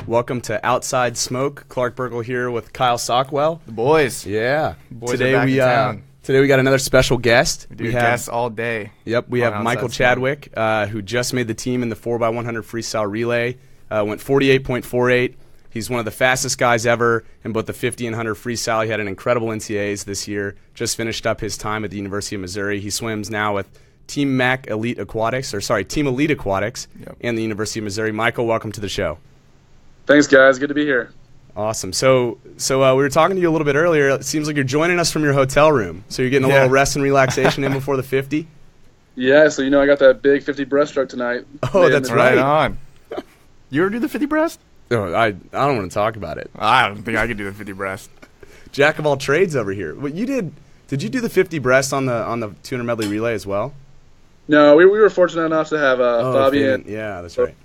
Welcome to Outside Smoke. Clark Burkle here with Kyle Sockwell. The boys. Yeah. Boys are back in town. Today we got another special guest. We have guests all day. Yep, we have Michael Chadwick, who just made the team in the 4x100 freestyle relay. Went 48.48. He's one of the fastest guys ever in both the 50 and 100 freestyle. He had an incredible NCAAs this year. Just finished up his time at the University of Missouri. He swims now with Team Elite Aquatics and the University of Missouri. Michael, welcome to the show. Thanks, guys. Good to be here. Awesome. So we were talking to you a little bit earlier. It seems like you're joining us from your hotel room. So you're getting a little rest and relaxation in before the 50? Yeah, so I got that big 50 breaststroke tonight. Oh, that's right on. You ever do the 50 breast? Oh, I don't want to talk about it. I don't think I could do the 50 breast. Jack of all trades over here. What you did you do the 50 breast on the 200 medley relay as well? No, we were fortunate enough to have Bobby in. Yeah, that's right.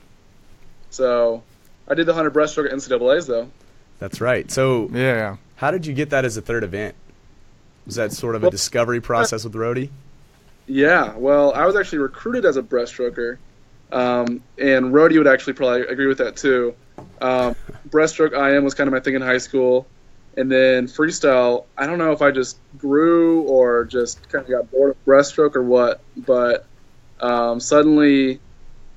So I did the 100 breaststroke at NCAAs, though. That's right. So yeah, how did you get that as a third event? Was that sort of a discovery process with Rhodey? Yeah, well, I was actually recruited as a breaststroker, and Rhodey would actually probably agree with that too. Breaststroke IM was kind of my thing in high school, and then freestyle, I don't know if I just grew or just kind of got bored of breaststroke or what, but suddenly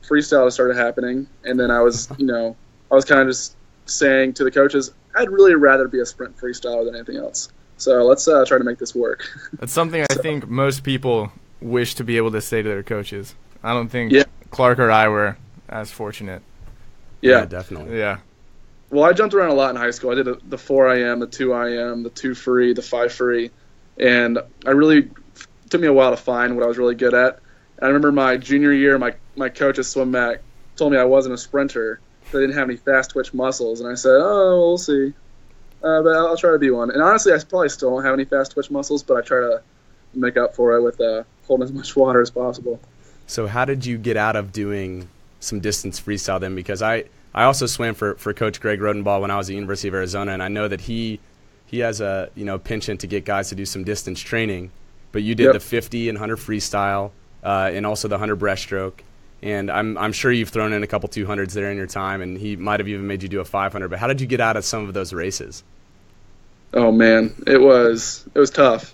freestyle started happening, and then I was kind of just saying to the coaches, I'd really rather be a sprint freestyler than anything else. So let's try to make this work. That's something I think most people wish to be able to say to their coaches. I don't think Clark or I were as fortunate. Yeah, definitely. Yeah. Well, I jumped around a lot in high school. I did the 4 IM, the 2 IM, the 2 free, the 5 free, and it took me a while to find what I was really good at. And I remember my junior year, my coach at Swim Mac told me I wasn't a sprinter. I didn't have any fast twitch muscles, and I said, "Oh, we'll see, but I'll try to be one." And honestly, I probably still don't have any fast twitch muscles, but I try to make up for it with holding as much water as possible. So, how did you get out of doing some distance freestyle then? Because I also swam for Coach Greg Rodenbaugh when I was at the University of Arizona, and I know that he has a penchant to get guys to do some distance training. But you did the 50 and 100 freestyle, and also the 100 breaststroke. And I'm sure you've thrown in a couple 200s there in your time, and he might have even made you do a 500. But how did you get out of some of those races? Oh man, it was tough.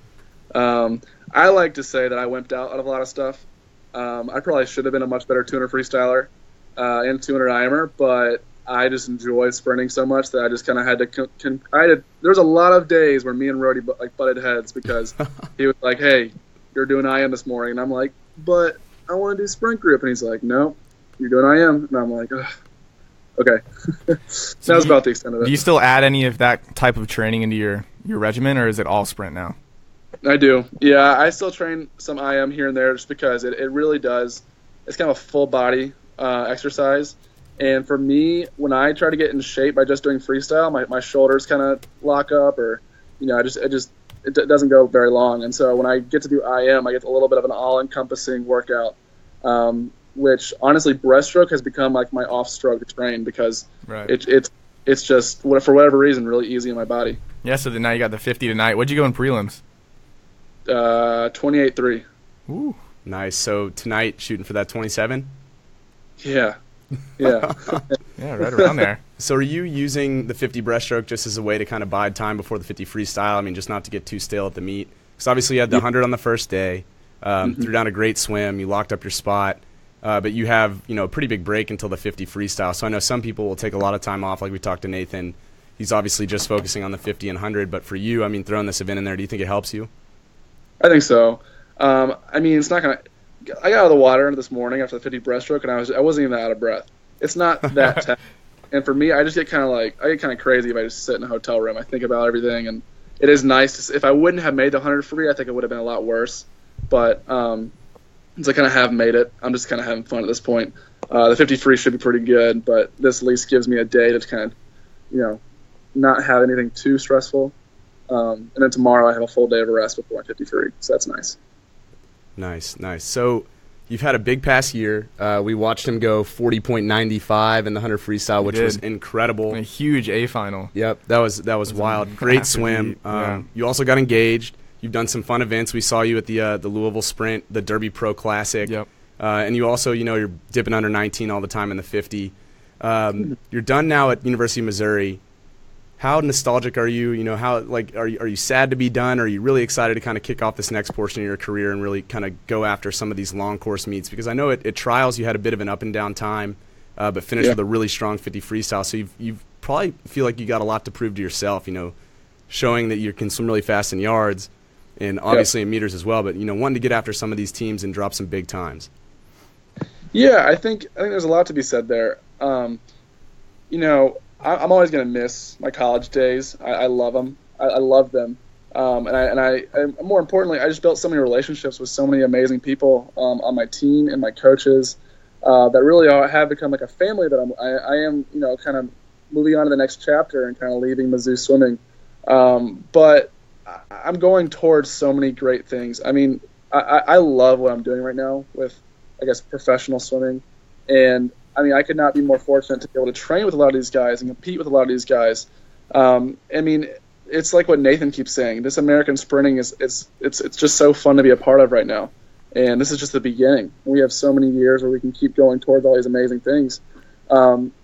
I like to say that I wimped out of a lot of stuff. I probably should have been a much better 200 freestyler and 200 IMer, but I just enjoyed sprinting so much that I just kind of had to. There was a lot of days where me and Rhodey butted heads because he was like, "Hey, you're doing IM this morning," and I'm like, "But I want to do sprint group," and he's like, "No, you're doing IM," and I'm like, ugh. Okay. So that was about the extent of it. Do you still add any of that type of training into your regimen, or is it all sprint now? I do. Yeah, I still train some IM here and there just because it really does. It's kind of a full body exercise. And for me, when I try to get in shape by just doing freestyle, my shoulders kind of lock up, or it doesn't go very long. And so when I get to do IM, I get a little bit of an all-encompassing workout, which honestly, breaststroke has become like my off-stroke to train because it's just, for whatever reason, really easy in my body. Yeah, so then now you got the 50 tonight. What'd you go in prelims? 28.3. Ooh. Nice. So tonight, shooting for that 27? Yeah. Yeah, right around there. So are you using the 50 breaststroke just as a way to kind of bide time before the 50 freestyle? I mean, just not to get too stale at the meet. Because obviously you had the 100 on the first day, threw down a great swim, you locked up your spot, but you have a pretty big break until the 50 freestyle. So I know some people will take a lot of time off, like we talked to Nathan. He's obviously just focusing on the 50 and 100, but for you, I mean, throwing this event in there, do you think it helps you? I think so. I mean, it's not going to – I got out of the water this morning after the 50 breaststroke, and I wasn't even out of breath. It's not that tough. And for me, I just get kind of crazy if I just sit in a hotel room. I think about everything, and it is nice. If I wouldn't have made the 100 free, I think it would have been a lot worse. But since I kind of have made it, I'm just kind of having fun at this point. The 50 free should be pretty good, but this at least gives me a day to kind of, not have anything too stressful. And then tomorrow I have a full day of rest before my 50 free, so that's nice. Nice. So you've had a big past year. We watched him go 40.95 in the 100 freestyle, which was incredible. A huge A final. Yep, that was wild. Great swim. You also got engaged. You've done some fun events. We saw you at the Louisville Sprint, the Derby Pro Classic. Yep. And you also, you're dipping under 19 all the time in the 50. You're done now at University of Missouri. How nostalgic are you? How are you sad to be done? Or are you really excited to kind of kick off this next portion of your career and really kind of go after some of these long course meets? Because I know at trials you had a bit of an up and down time, but finished with a really strong 50 freestyle. So you've probably feel like you got a lot to prove to yourself. Showing that you can swim really fast in yards, and obviously in meters as well. But wanting to get after some of these teams and drop some big times. Yeah, I think there's a lot to be said there. I'm always going to miss my college days. I love them. I love them. And more importantly, I just built so many relationships with so many amazing people on my team and my coaches that really have become like a family that I am, kind of moving on to the next chapter and kind of leaving Mizzou swimming. But I'm going towards so many great things. I mean, I love what I'm doing right now with, I guess, professional swimming. And I mean, I could not be more fortunate to be able to train with a lot of these guys and compete with a lot of these guys. I mean, it's like what Nathan keeps saying. This American sprinting it's just so fun to be a part of right now. And this is just the beginning. We have so many years where we can keep going towards all these amazing things.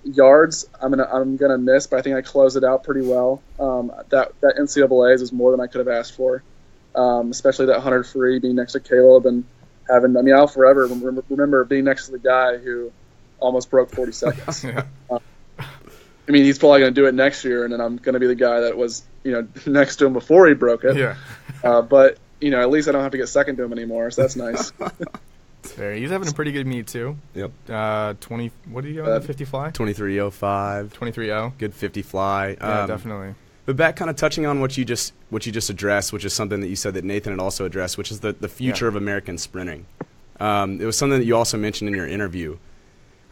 Yards, I'm gonna miss, but I think I closed it out pretty well. That NCAA's is more than I could have asked for, especially that 100 free, being next to Caleb and having. I mean, I'll forever remember being next to the guy who almost broke 40 seconds. I mean, he's probably going to do it next year, and then I'm going to be the guy that was, next to him before he broke it. Yeah. But at least I don't have to get second to him anymore, so that's nice. It's fair. He's having a pretty good meet too. Yep. 20. What did he go in the 50 fly? 23:05. 23:0. Good 50 fly. Yeah, definitely. But back, kind of touching on what you just addressed, which is something that you said that Nathan had also addressed, which is the future of American sprinting. It was something that you also mentioned in your interview.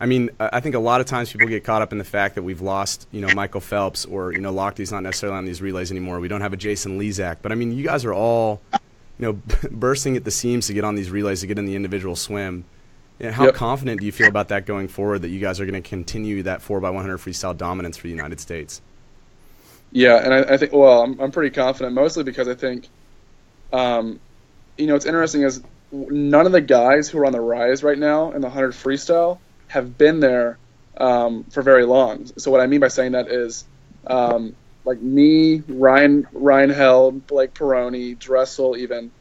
I mean, I think a lot of times people get caught up in the fact that we've lost, Michael Phelps, or, Lochtey's not necessarily on these relays anymore. We don't have a Jason Lezak. But, I mean, you guys are all, bursting at the seams to get on these relays, to get in the individual swim. How confident do you feel about that going forward, that you guys are going to continue that 4x100 freestyle dominance for the United States? Yeah, and I think, I'm pretty confident, mostly because I think, what's interesting is none of the guys who are on the rise right now in the 100 freestyle have been there for very long. So what I mean by saying that is like me, Ryan Held, Blake Peroni, Dressel even,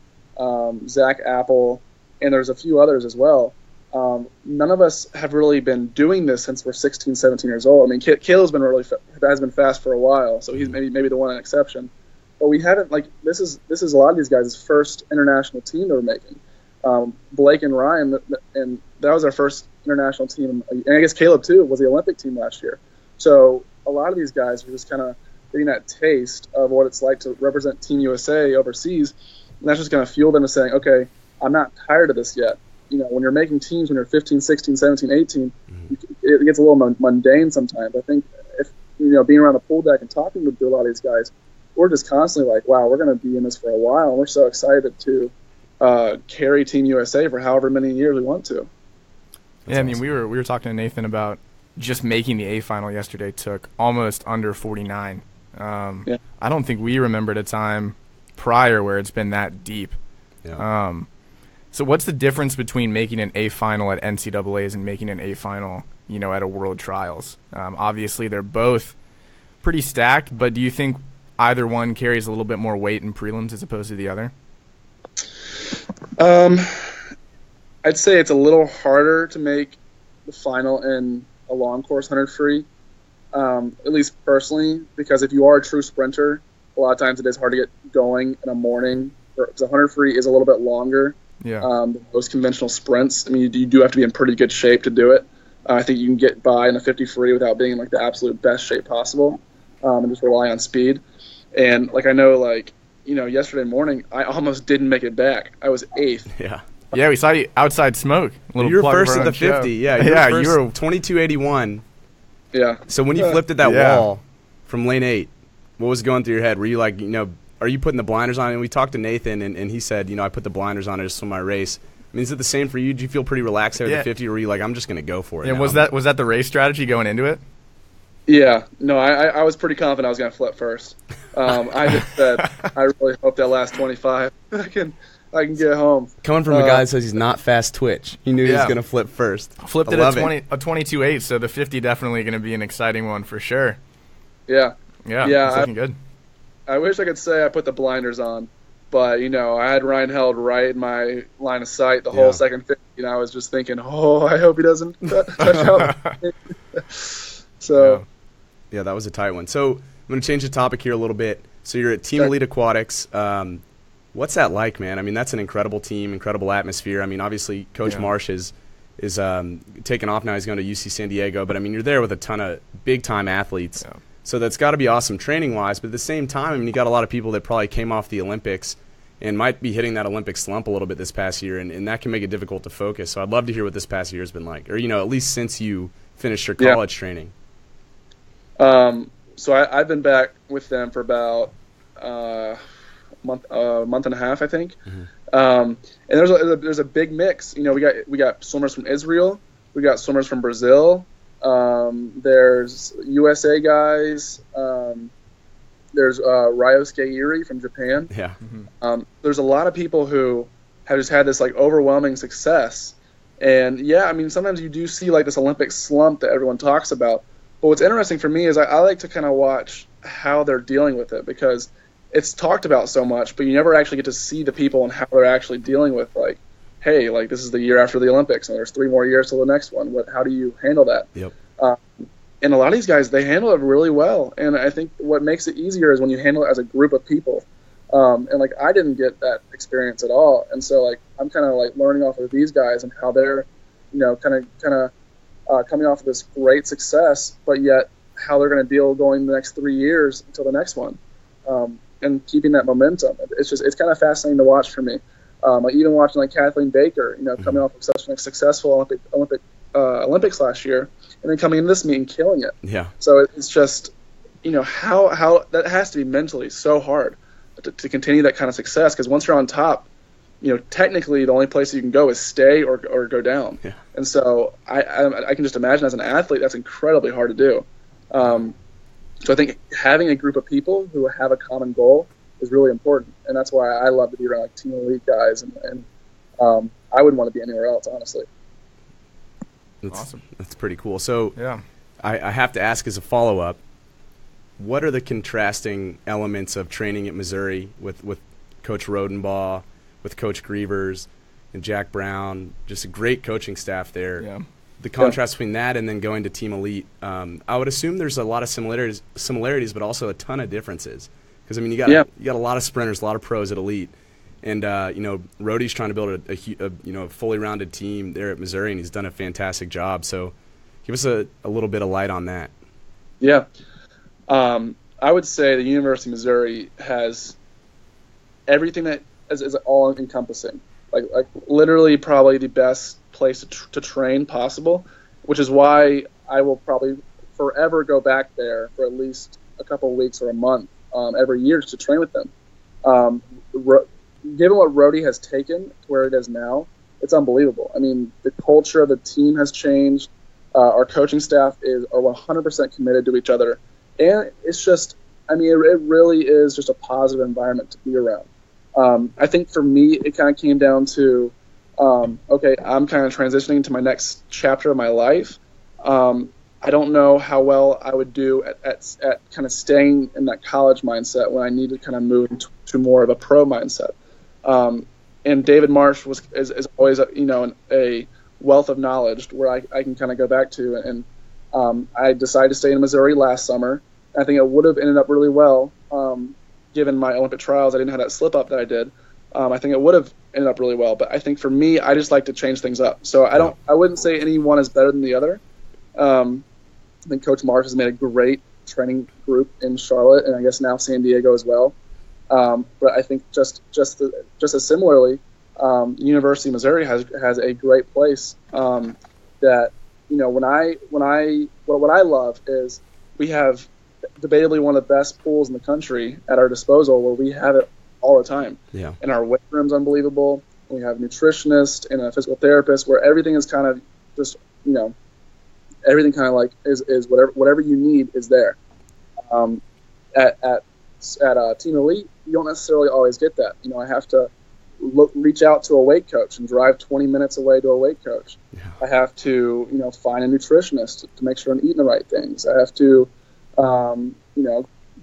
Zach Apple, and there's a few others as well. None of us have really been doing this since we're 16, 17 years old. I mean, Caleb's been has been fast for a while, so he's maybe the one exception. But we haven't, this is a lot of these guys' first international team they're making. Blake and Ryan, and that was our first international team. And I guess Caleb, too, was the Olympic team last year. So a lot of these guys are just kind of getting that taste of what it's like to represent Team USA overseas. And that's just going to fuel them to saying, okay, I'm not tired of this yet. When you're making teams when you're 15, 16, 17, 18, it gets a little mundane sometimes. I think if, being around the pool deck and talking to a lot of these guys, we're just constantly like, wow, we're going to be in this for a while. And we're so excited to carry Team USA for however many years we want to. That's awesome. We were talking to Nathan about just making the A final yesterday took almost under 49. I don't think we remembered a time prior where it's been that deep. Yeah. So what's the difference between making an A final at NCAAs and making an A final, at a World Trials? Obviously, they're both pretty stacked, but do you think either one carries a little bit more weight in prelims as opposed to the other? I'd say it's a little harder to make the final in a long course 100 free, at least personally, because if you are a true sprinter, a lot of times it is hard to get going in a morning. Because 100 free is a little bit longer than most conventional sprints. I mean, you do have to be in pretty good shape to do it. I think you can get by in a 50 free without being in the absolute best shape possible, and just rely on speed. And I know, yesterday morning, I almost didn't make it back. I was 8th. Yeah, we saw you outside smoke. You were first at the 50. Yeah, you were 22:81. Yeah. So when you flipped at that wall from lane 8, what was going through your head? Were you are you putting the blinders on? And we talked to Nathan, and he said, I put the blinders on to just swim my race. I mean, is it the same for you? Did you feel pretty relaxed there at the 50, or were you I'm just going to go for it? Yeah, now? Was that the race strategy going into it? Yeah. No, I was pretty confident I was going to flip first. I just said, I really hope that last 25 I I can get home. Coming from a guy that says he's not fast twitch, he knew he was going to flip first. Flipped it at a 22.8, so the 50 definitely going to be an exciting one for sure. Yeah. Yeah, it's looking good. I wish I could say I put the blinders on, but, I had Ryan held right in my line of sight the whole second 50, and I was just thinking, I hope he doesn't touch out. So. Yeah, that was a tight one. So I'm going to change the topic here a little bit. So you're at Team Elite Aquatics. What's that like, man? I mean, that's an incredible team, incredible atmosphere. I mean, obviously, Coach Marsh is taking off now. He's going to UC San Diego. But, I mean, you're there with a ton of big-time athletes. Yeah. So that's got to be awesome training-wise. But at the same time, I mean, you got a lot of people that probably came off the Olympics and might be hitting that Olympic slump a little bit this past year, and that can make it difficult to focus. So I'd love to hear what this past year has been like, or, at least since you finished your college training. So I've been back with them for about month and a half, I think. Mm-hmm. And there's a big mix. We got swimmers from Israel, we got swimmers from Brazil. There's USA guys. There's Ryosuke Iri from Japan. Yeah. Mm-hmm. There's a lot of people who have just had this like overwhelming success. And I mean, sometimes you do see like this Olympic slump that everyone talks about. But what's interesting for me is I like to kind of watch how they're dealing with it, because it's talked about so much, but you never actually get to see the people and how they're actually dealing with, like, hey, like this is the year after the Olympics and there's 3 more years till the next one. How do you handle that? Yep. And a lot of these guys, they handle it really well. And I think what makes it easier is when you handle it as a group of people. And like I didn't get that experience at all. And so like I'm kind of like learning off of these guys and how they're, kind of coming off of this great success, but yet how they're going to deal going the next 3 years until the next one, and keeping that momentum. It's kind of fascinating to watch for me. Like even watching like Kathleen Baker, coming off of such a successful Olympics last year, and then coming in this meet and killing it. Yeah. So it's just, how that has to be mentally so hard to continue that kind of success, because once you're on top, technically the only place you can go is stay or go down. Yeah. And so I can just imagine as an athlete, that's incredibly hard to do. So I think having a group of people who have a common goal is really important. And that's why I love to be around like Team Elite guys. And I wouldn't want to be anywhere else, honestly. That's awesome. That's pretty cool. So I have to ask as a follow-up, what are the contrasting elements of training at Missouri with Coach Rodenbaugh, with Coach Grievers and Jack Brown, just a great coaching staff there. Yeah. The contrast between that and then going to Team Elite, I would assume there's a lot of similarities, but also a ton of differences. Because I mean, you got a lot of sprinters, a lot of pros at Elite, and Rhodey's trying to build a fully rounded team there at Missouri, and he's done a fantastic job. So, give us a little bit of light on that. Yeah, I would say the University of Missouri has everything that is all encompassing. Like literally probably the best place to train possible, which is why I will probably forever go back there for at least a couple of weeks or a month every year to train with them. Given what Rhodey has taken to where it is now, it's unbelievable. I mean, the culture of the team has changed. Our coaching staff are 100% committed to each other. And it's just, I mean, it really is just a positive environment to be around. I think for me, it kind of came down to, okay, I'm kind of transitioning to my next chapter of my life. I don't know how well I would do at kind of staying in that college mindset when I need to kind of move to more of a pro mindset. And David Marsh is always a wealth of knowledge where I can kind of go back to. And I decided to stay in Missouri last summer. I think it would have ended up really well. Given my Olympic trials, I didn't have that slip up that I did. I think it would have ended up really well. But I think for me, I just like to change things up. So I wouldn't say any one is better than the other. I think Coach Marsh has made a great training group in Charlotte, and I guess now San Diego as well. But I think just as similarly, University of Missouri has a great place that what I love is we have debatably one of the best pools in the country at our disposal, where we have it all the time. Yeah. And our weight room's unbelievable. We have a nutritionist and a physical therapist where everything is kind of just, everything kind of like is whatever you need is there. At Team Elite, you don't necessarily always get that. I have to reach out to a weight coach and drive 20 minutes away to a weight coach. Yeah. I have to, find a nutritionist to make sure I'm eating the right things. I have to,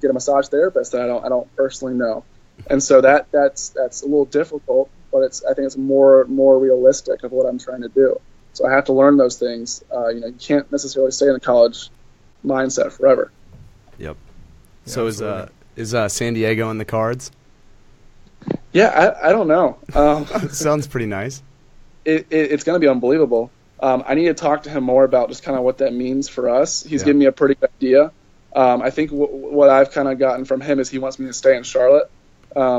get a massage therapist that I don't personally know. And so that's a little difficult, but I think it's more realistic of what I'm trying to do. So I have to learn those things. You can't necessarily stay in the college mindset forever. Yep. So is San Diego in the cards? Yeah, I don't know. Sounds pretty nice. It's going to be unbelievable. I need to talk to him more about just kind of what that means for us. He's given me a pretty good idea. I think what I've kind of gotten from him is he wants me to stay in Charlotte,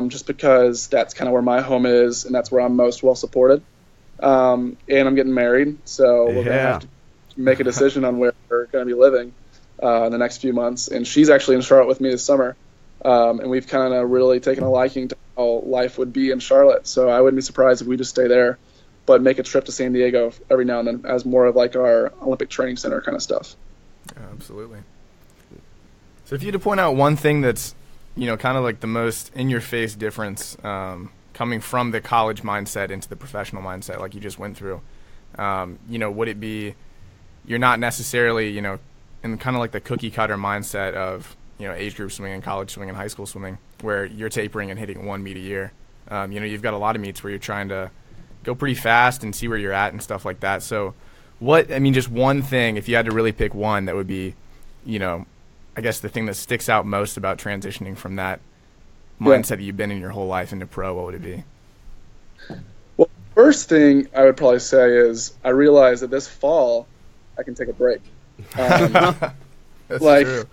just because that's kind of where my home is and that's where I'm most well supported. And I'm getting married, so we're going to have to make a decision on where we're going to be living in the next few months. And she's actually in Charlotte with me this summer, and we've kind of really taken a liking to how life would be in Charlotte. So I wouldn't be surprised if we just stay there, but make a trip to San Diego every now and then as more of like our Olympic training center kind of stuff. Yeah, absolutely. So if you had to point out one thing that's, kind of like the most in-your-face difference coming from the college mindset into the professional mindset like you just went through, would it be you're not necessarily, in kind of like the cookie-cutter mindset of, age group swimming and college swimming and high school swimming where you're tapering and hitting one meet a year. You've got a lot of meets where you're trying to go pretty fast and see where you're at and stuff like that. So just one thing, if you had to really pick one that would be, I guess the thing that sticks out most about transitioning from that mindset that you've been in your whole life into pro, what would it be? Well, first thing I would probably say is I realized that this fall I can take a break. That's true.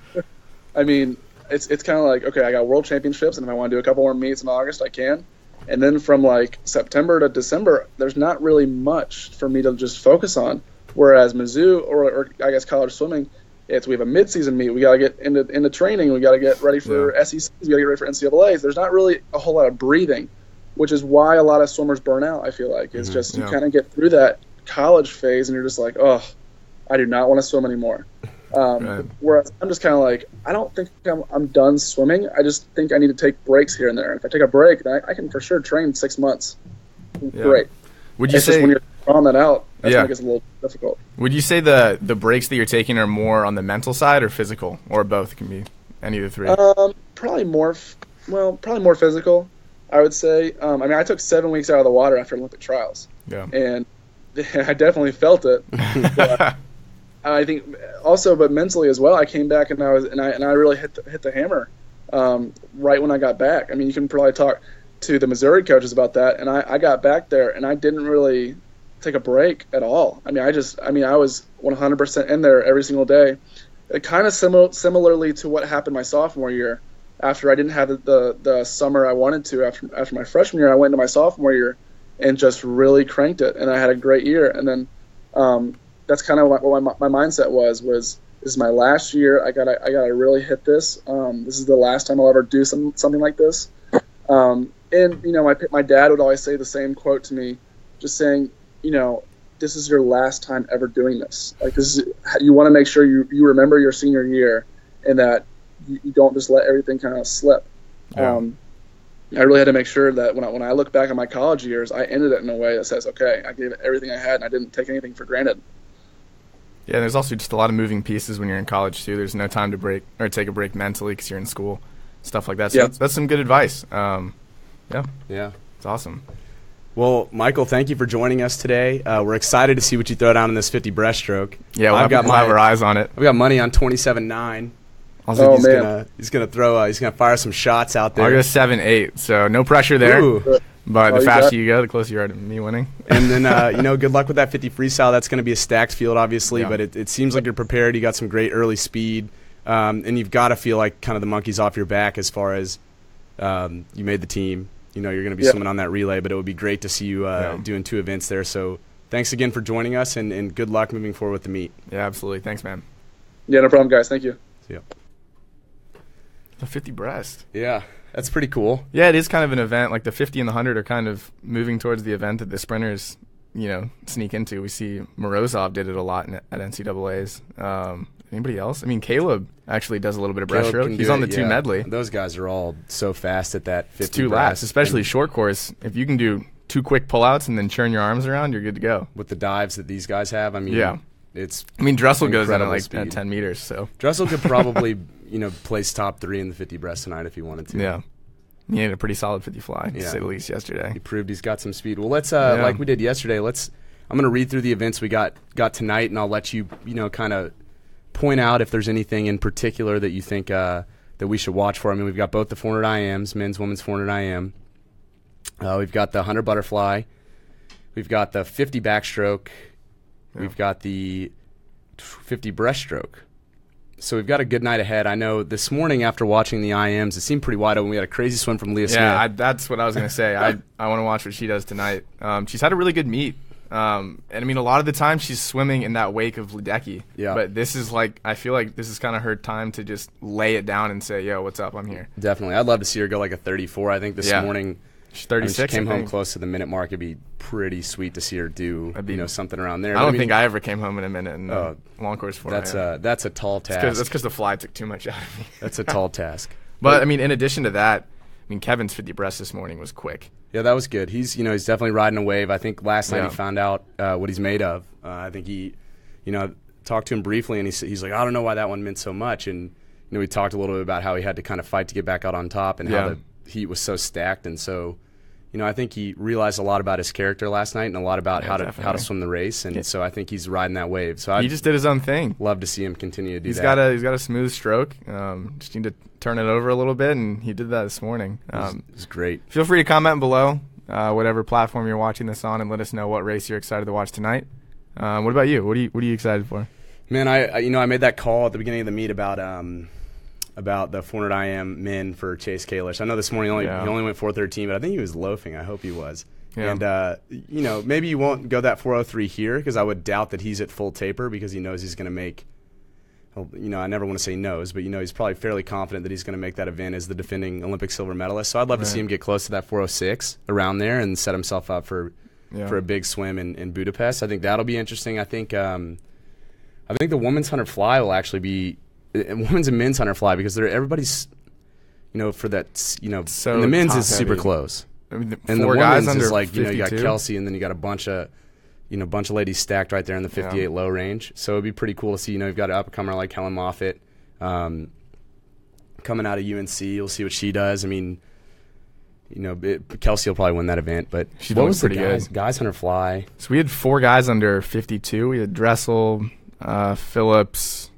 I mean, it's kind of like, okay, I got world championships, and if I want to do a couple more meets in August, I can. And then from like September to December, there's not really much for me to just focus on. Whereas Mizzou or I guess college swimming, we have a mid-season meet. We got to get into training. We got to get ready for SECs. We got to get ready for NCAAs. There's not really a whole lot of breathing, which is why a lot of swimmers burn out, I feel like. It's just you kind of get through that college phase, and you're just like, oh, I do not want to swim anymore. Whereas I'm just kind of like, I don't think I'm done swimming. I just think I need to take breaks here and there. And if I take a break, then I can for sure train 6 months. Great. Would you say just when you're drawing that out, that's when it gets a little difficult. Would you say the breaks that you're taking are more on the mental side or physical, or both? It can be any of the three. Probably more physical, I would say. I took 7 weeks out of the water after Olympic trials. Yeah. And I definitely felt it. But I think also, but mentally as well, I came back and I really hit the hammer right when I got back. I mean, you can probably talk to the Missouri coaches about that. And I got back there and I didn't really take a break at all. I was 100% in there every single day. It kind of similarly to what happened my sophomore year. After I didn't have the summer I wanted to after my freshman year, I went into my sophomore year and just really cranked it, and I had a great year. And then that's kind of what my mindset was this is my last year. I gotta really hit this. This is the last time I'll ever do something like this. And my dad would always say the same quote to me, just saying, this is your last time ever doing this. Like you want to make sure you remember your senior year and that you don't just let everything kind of slip. Yeah. I really had to make sure that when I look back on my college years, I ended it in a way that says, okay, I gave it everything I had and I didn't take anything for granted. Yeah, there's also just a lot of moving pieces when you're in college too. There's no time to break or take a break mentally because you're in school, stuff like that. So that's some good advice. Yeah, it's awesome. Well, Michael, thank you for joining us today. We're excited to see what you throw down in this 50 breaststroke. Yeah, we'll have our eyes on it. I've got money on 27.9. He's gonna fire some shots out there. I'll go 7.8. So no pressure there. Ooh. But the faster you go, the closer you are to me winning. And then good luck with that 50 freestyle. That's going to be a stacked field, obviously. Yeah. But it seems like you're prepared. You got some great early speed, and you've got to feel like kind of the monkey's off your back as far as you made the team. You're going to be swimming on that relay, but it would be great to see you doing 2 events there. So thanks again for joining us, and good luck moving forward with the meet. Yeah, absolutely. Thanks, man. Yeah, no problem, guys. Thank you. See ya. The 50 breast. Yeah, that's pretty cool. Yeah, it is kind of an event. Like the 50 and the 100 are kind of moving towards the event that the sprinters, sneak into. We see Morozov did it a lot at NCAAs. Anybody else? I mean, Caleb actually does a little bit of Caleb breaststroke. can He's do on the it, 2 medley. Those guys are all so fast at that 50 It's 2 breast. laps, especially And short course. If you can do 2 quick pullouts and then churn your arms around, you're good to go. with the dives that these guys have, I mean, Yeah. it's I mean, Dressel goes in at incredible like speed. at 10 meters. So Dressel could probably, place top 3 in the 50 breast tonight if he wanted to. yeah, he had a pretty solid 50 fly, to Yeah. say the least, yesterday. He proved he's got some speed. Well, let's like we did yesterday. I'm going to read through the events we got tonight, and I'll let you kind of point out if there's anything in particular that you think that we should watch for. I mean, we've got both the 400 IMs, men's, women's 400 IM. We've got the 100 butterfly. We've got the 50 backstroke. Yeah. We've got the 50 breaststroke. So we've got a good night ahead. I know this morning after watching the IMs, it seemed pretty wide open. We had a crazy swim from Leah Smith. That's what I was going to say. I want to watch what she does tonight. She's had a really good meet. And I mean, a lot of the time she's swimming in that wake of Ledecky. Yeah. But this is I feel like this is kind of her time to just lay it down and say, yo, what's up? I'm here. Definitely. I'd love to see her go like a 34. I think this morning she's 36. she came home close to the minute mark. It'd be pretty sweet to see her do something around there. I don't think I ever came home in a minute in long course 4. That's a tall task. That's because the fly took too much out of me. That's a tall task. But I mean, in addition to that, Kevin's 50 breast this morning was quick. Yeah, that was good. He's he's definitely riding a wave. I think last night he found out what he's made of. I think he, talked to him briefly, and he's like, I don't know why that one meant so much. And we talked a little bit about how he had to kind of fight to get back out on top, and how the heat was so stacked. And so, I think he realized a lot about his character last night, and a lot about how to swim the race. And so I think he's riding that wave. So he just did his own thing. Love to see him continue to do that. He's got a smooth stroke. Just need to turn it over a little bit, and he did that this morning. It's great. Feel free to comment below, whatever platform you're watching this on, and let us know what race you're excited to watch tonight. What about you? What are you excited for? Man, I made that call at the beginning of the meet about the 400 IM men for Chase Kalish. I know this morning he only went 4:13, but I think he was loafing. I hope he was. Yeah. And maybe you won't go that 4:03 here, because I would doubt that he's at full taper, because he knows he's going to make. I never want to say knows, but he's probably fairly confident that he's going to make that event as the defending Olympic silver medalist. So I'd love to see him get close to that 4:06 around there and set himself up for a big swim in Budapest. I think that'll be interesting. I think the women's 100 fly will actually be women's and men's 100 fly, because everybody's for that so and the men's is top-heavy. super close. I mean, And the four guys women's under is like 52? you got Kelsey, and then you got a bunch of ladies stacked right there in the 58 low range. So it'd be pretty cool to see. You've got an up-and-comer like Helen Moffitt coming out of UNC. You'll see what she does. I mean, Kelsey will probably win that event. But She's what was pretty the good. Guys 100 fly? So we had 4 guys under 52. We had Dressel, Phillips.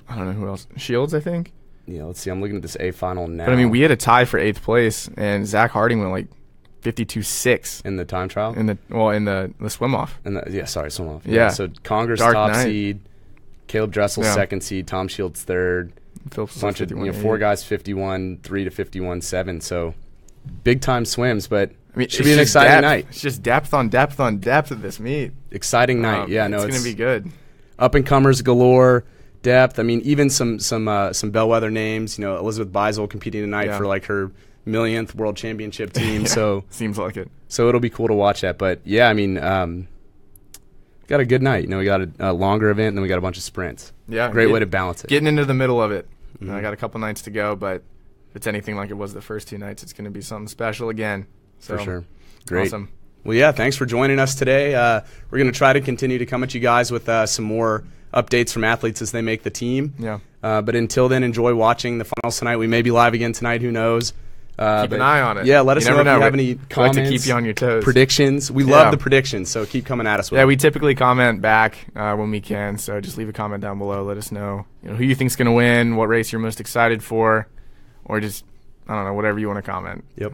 I don't know who else. Shields, I think. Yeah, let's see. I'm looking at this A final now. But we had a tie for 8th place, and Zach Harding went like 52.6 in the time trial. In the swim off. Swim off. Yeah. So Conger's Dark top night. seed, Caleb Dressel second seed, Tom Shields third. Phillips Bunch of 4 guys 51-3 to 51-7. So big time swims, but should be an exciting night. It's just depth on depth on depth of this meet. Exciting night. It's going to be good. Up and comers galore. Depth. Even some bellwether names. Elizabeth Beisel competing tonight for like her millionth world championship team. So seems like it. So it'll be cool to watch that. But got a good night. We got a longer event, and then we got a bunch of sprints. Yeah, great way to balance it. Getting into the middle of it. I got a couple nights to go, but if it's anything like it was the first 2 nights, it's going to be something special again. So, for sure. Great. Awesome. Well, thanks for joining us today. We're going to try to continue to come at you guys with some more updates from athletes as they make the team. Yeah. But until then, enjoy watching the finals tonight. We may be live again tonight. Who knows? Keep an eye on it. Yeah, let us know if you have any comments. Like to keep you on your toes. Predictions. We love the predictions, so keep coming at us with it. Yeah, we typically comment back when we can, so just leave a comment down below. Let us know, who you think's going to win, what race you're most excited for, or just, I don't know, whatever you want to comment. Yep.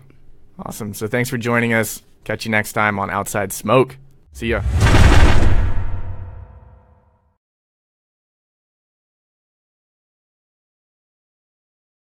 Awesome. So thanks for joining us. Catch you next time on Outside Smoke. See ya.